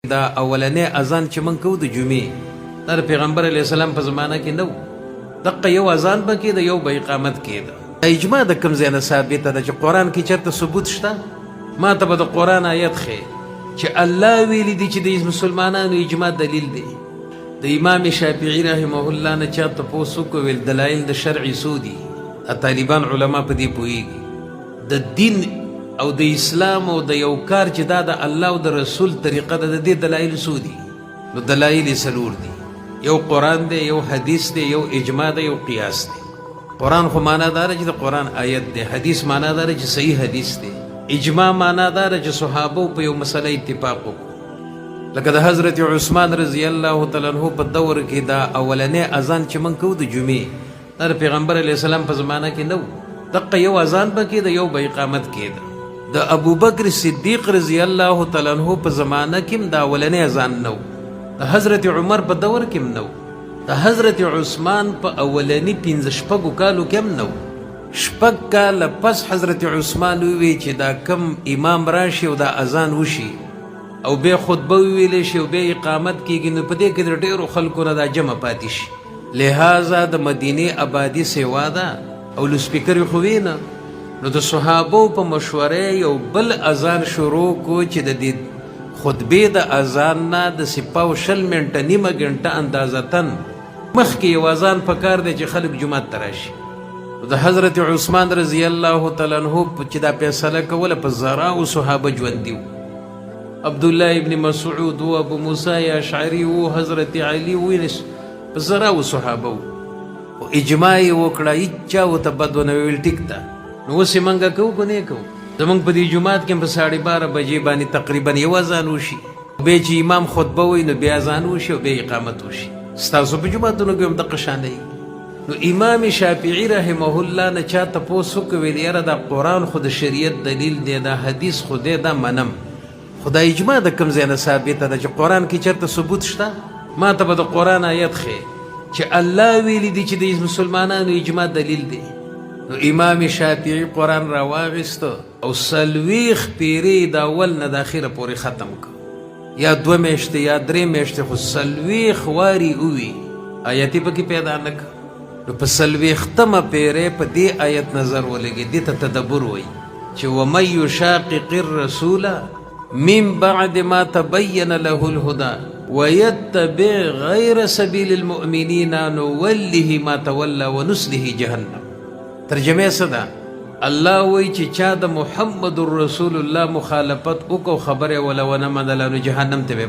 دا اولنې اذان چې من کو د جمعې دا پیغمبر علیه السلام په زمانه کې نو دغه یو اذان به کېده یو به اقامت کېده. اجماع د کوم ځای نه ثابته ده چې قرآن کې چېرته ثبوت شته؟ ما ته به د قرآن آیت ښیي چې الله ویلي دي چې د مسلمانانو اجماع دلیل دی. د امام شافعي رحمه الله نه چا تپوس وکړو ویل دلایل د شرع څو دي؟ طالبان علما په دې پوهېږي د دین او د اسلام او د یو کار چې دا د الله او د رسول طریقه ده د دې دلایل څو دي؟ نو دلایل یې څلور دي، یو قرآن دی، یو حدیث دی، یو اجماع دی، یو قیاس دی. قرآن خو معنا داره چې د قرآن آیت دی، حدیث معنا داره چې صحیح حدیث دی، اجماع معنا داره چې صحابو په یو مسله اتفاق وکړو. لکه د حضرت عثمان رضی الله تعالی عنہ په دور کې دا اولنې اذان چې من کوو د جمعې دا پیغمبر علیه السلام په زمانه کې نو دغه یو اذان به کېده یو به اقامت کېده. د ابوبکر صدیق رضی الله تعالی عنہ په زمانه کې دا اولنې اذان نو، د حضرت عمر په دور کې نو، د حضرت عثمان په اولنی 15 کالو کې نو. شپږ کاله پس حضرت عثمان وی چې دا کم امام راشي او دا اذان وشي او به خطبه ویلې شي او به اقامت کیږي نو په دې کې د ډیرو خلکو نه دا جمع پاتې شي. لہذا د مدینه آبادی سیوا ده او لسپیکر خو وینه نو د صحابو په مشوره یو بل اذان شروع کو چې د دې خطبې د اذان نه د سپاو شل منټه نیمه ګنټه اندازتن مخکې یو اذان پکار دی چې خلک جومات ته راشي. د حضرت عثمان رضی الله تعالی عنہ چې دا فیصله کوله په زراو صحابه ژوندي وو، عبدالله ابن مسعود و ابو موسی اشعری و حضرت علی و په زراو صحابه وو. اجماع یې وکړه، هیچا ورته بد ونه ویل. ټیک ده نو اوس یې منګه کوو که نه کوو؟ زمونږ په دې جومات کې په 12:30 بجې باندې تقریبا یو اذان وشي، بیا چې امام خطبه وایي نو بیا اذان وشي او بیا اقامت وشي. ستاسو په جوماتونو کې هم دغه شان دی. نو امام شافعي رحمه الله نه چا تپوس وکړو ویل یاره دا قرآن خو د شریعت دلیل دی، دا حدیث خو دی، دا منم، خو دا اجماع د کوم ځای نه ثابته ده چې قرآن کې چېرته ثبوت شته؟ ما ته به د قرآن آیت ښیي چې الله ویلي دي چې د مسلمانانو اجماع دلیل دی. نو امام شافعي قرآن را واغسته او 40 پیرې د اول نه د اخره پورې ختم کړ، یا 2 میاشتې یا 3 میاشتې، خو 40 واري اووي آیت یې پکې پیدا نه کړ. نو په 40مه پیرې په دې آیت نظر ولګي، دې ته تدبر وایي چې ومن یشاقق الرسول من بعد ما تبین له الهدى ويتبع غیر سبیل المؤمنین نوله ما تولى ونصله جهنم. ترجمه څه ده؟ الله وایي چې چا د محمد رسول الله مخالفت وکړو خبره ولا ونه منله نو جهنم ته به